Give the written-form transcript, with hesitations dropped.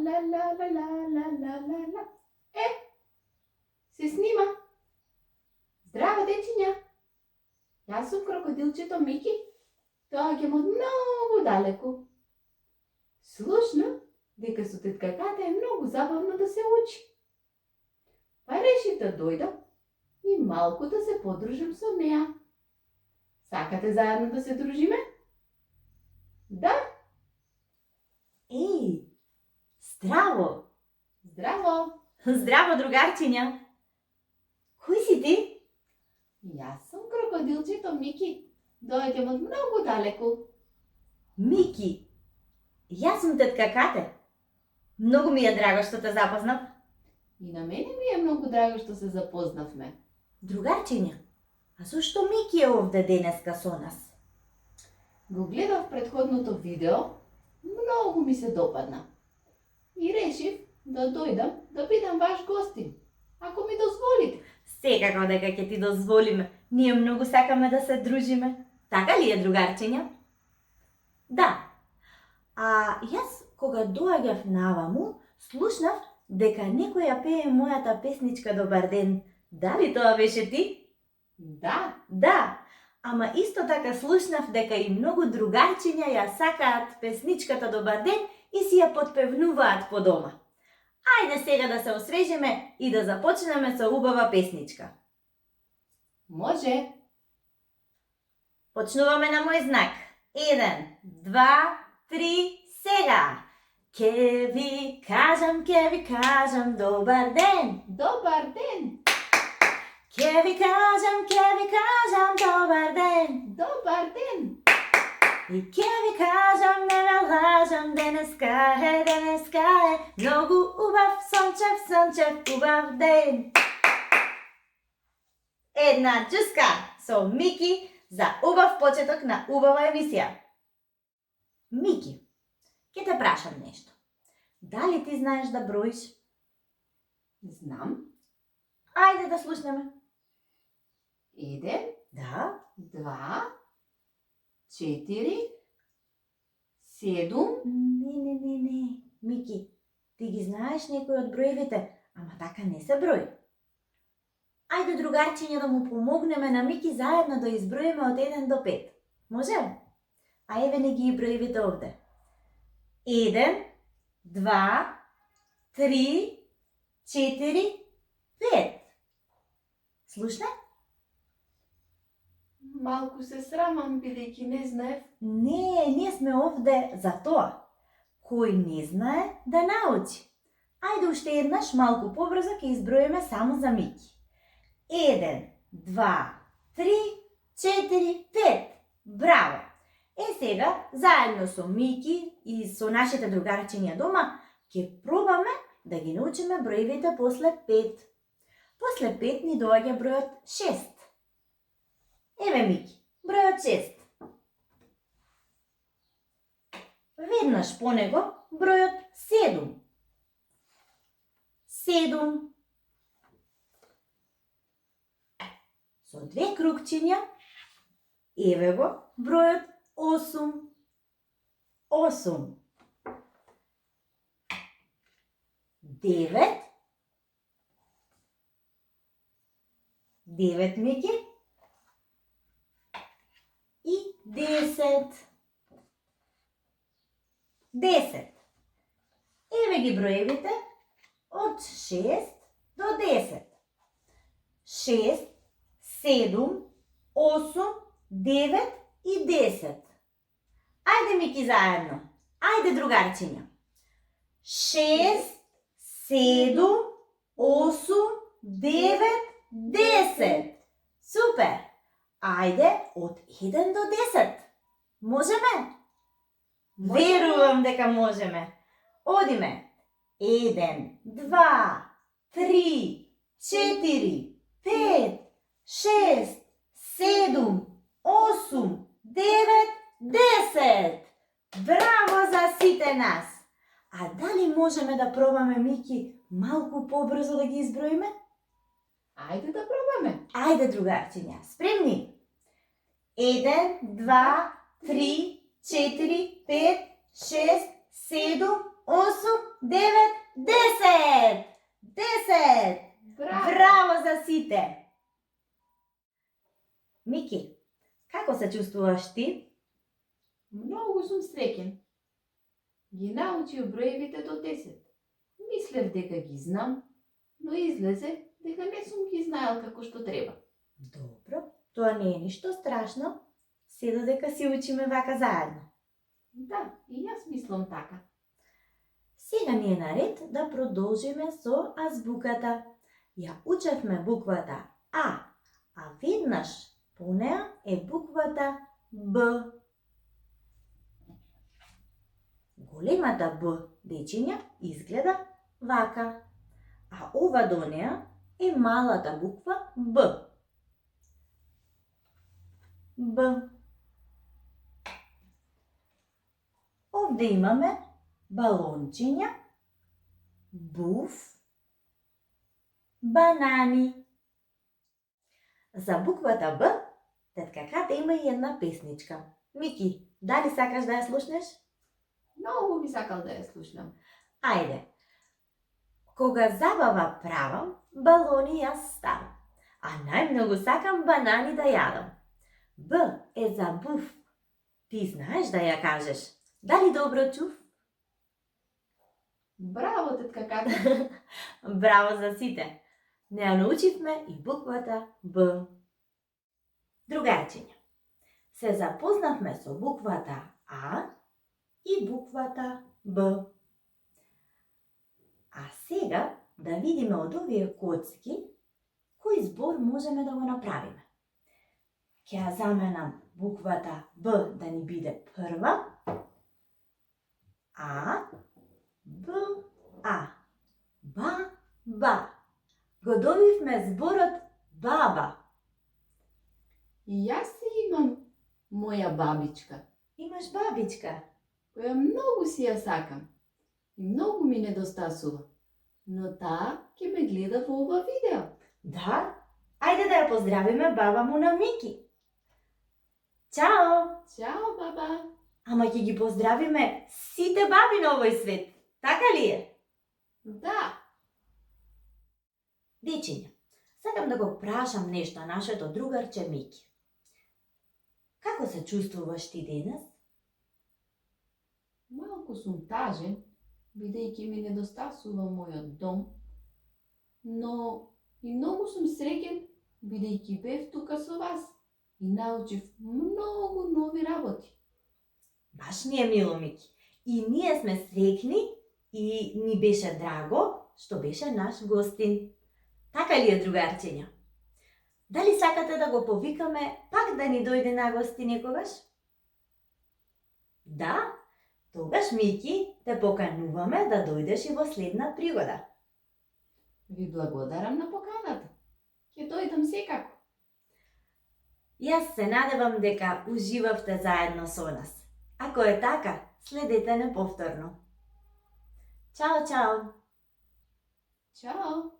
ла, ла, ла, ла, ла, ла, ла, ла. Се снима. Здраво, дечиња. Јас сум крокодилчето Мики. Доаѓам од многу далеку. Слушнав дека со тетка Ката е многу забавно да се учи. Па решив да дојдам и малку да се подружам со неа. Сакате заедно да се дружиме? Да? Еј, здраво! Здраво! Здраво, другарчиња! Кој си ти? Јас сум крокодилчето Мики. Доаѓам од многу далеку. Мики! Јас сум тетка Кате. Многу ми е драго што те запознав. И на мене ми е многу драго што се запознавме. Другарчиња, а зошто Мики е овде денеска со нас? Го гледав претходното видео, многу ми се допадна. И решив да дојдам да бидам ваш гостин, ако ми дозволите. Секако дека ќе ти дозволиме. Ние многу сакаме да се дружиме. Така ли е, другарчиња? Да. А јас кога доаѓав наваму, слушнав дека некој ја пее мојата песничка Добар ден. Дали тоа беше ти? Да. Да. Ама исто така слушнав дека и многу другарчиња ја сакаат песничката Добар ден и си ја подпевнуваат по дома. Ајде сега да се освежиме и да започнеме со убава песничка. Може. Почнуваме на мој знак. 1, 2, 3, сега! Ке ви кажам добар ден! Добар ден. Ке ви кажам добар ден! Добар ден. И ке ви кажам, не ме лажам, денеска е многу убав, сончев, убав ден. Една джуска со Мики за убав почеток на убава емисија. Мики, ќе те прашам нешто. Дали ти знаеш да броиш? Знам. Ајде да слушнеме. 1, Да. 2, 4, 7. Не. Мики, ти ги знаеш некои од броевите, ама така не се брои. Ајде, другарчиња, да му помогнеме на Мики заедно да изброиме од 1 до 5. Може? А еве не ги броевите овде. 1, 2, 3, 4, 5. Слушна? Малку се срамам, бидејќи не знаев. Не, ние сме овде за тоа. Кој не знае да научи. Ајде уште еднаш малку побрзо ќе изброиме само за Мики. 1, 2, 3, 4, 5. Браво! Сега, заедно со Мики и со нашите другарчиња дома, ќе пробаме да ги научиме броевите после 5. После 5 ни доаѓа бројот 6. Еве, Мики, бројот 6. Веднаш по него бројот 7. 7. Со 2 кругчиња, еве го бројот 8. 8. 9. 9, Мики. И 10. 10. Еве ги броевите од 6 до 10. 6, 7, 8, 9 и 10. Ајде, Мики, заедно. Ајде, другарчиња. 6, 7, 8, 9, 10. Супер! Ајде, од 1 до 10. Можеме? Верувам дека можеме. Одиме. 1, 2, 3, 4, 5, 6, 7, 8, 9, 10. Браво за сите нас! А дали можеме да пробаме, Мики, малку побрзо да ги изброиме? Ајде да пробаме. Ајде, другарчиња, спремни? 1, 2, 3, 4, 5, 6, 7, 8, 9, 10. 10. Браво! Браво за сите! Мики, како се чувствуваш ти? Многу сум среќен. Ги научив броевите до 10. Мислев дека ги знам, но излезе дека не сум ги знаел како што треба. Добро, тоа не е ништо страшно, се додека си учиме вака заедно. Да, и јас мислам така. Сега ни е наред да продолжиме со азбуката. Ја учевме буквата а веднаш по неа е буквата Б. Големата Б, дечиња, изгледа вака, а ова до неа е малата буква Б. Б. Овде имаме балончиња, буф, банани. За буквата Б, тетка Ката има и една песничка. Мики, дали сакаш да ја слушнеш? Многу би сакал да ја слушнам. Ајде. Кога забава правам, балони јас ставам, а најмногу сакам банани да јадам. Б е за буф. Ти знаеш да ја кажеш. Дали добро чув? Браво, тетка Ката! Браво за сите! Не ја научивме и буквата Б. Другарчиња, се запознавме со буквата А и буквата Б. А сега да видиме од овие коцки кој збор можеме да го направиме. Ќе ја заменам буквата Б да ни биде прва. А, Б, А. Ба, ба. Го добивме зборот баба. И јас имам моја бабичка, Имаш бабичка. која многу си ја сакам и многу ми недостасува. Но таа ќе ме гледа во ова видео. Да? Ајде да ја поздравиме баба му на Мики. Чао! Чао, баба! Ама ќе ги поздравиме сите баби на овој свет. Така ли е? Да! Дечиња, сакам да го прашам нешто нашето другарче Мики. Како се чувствуваш ти денес? Малку сум тажен, бидејќи ми недостасува мојот дом, но и многу сум среќен, бидејќи бев тука со вас и научив многу нови работи. Баш ни е мило, Мики. И ние сме среќни и ни беше драго што беше наш гостин. Така ли е, другарчиња? Дали сакате да го повикаме пак да ни дојде на гости некогаш? Да? Тогаш, Мики, те покануваме да дојдеш и во следна пригода. Ви благодарам на поканата. Ќе дојдам секако. Јас се надевам дека уживавте заедно со нас. Ако е така, следете не повторно. Чао, чао! Чао!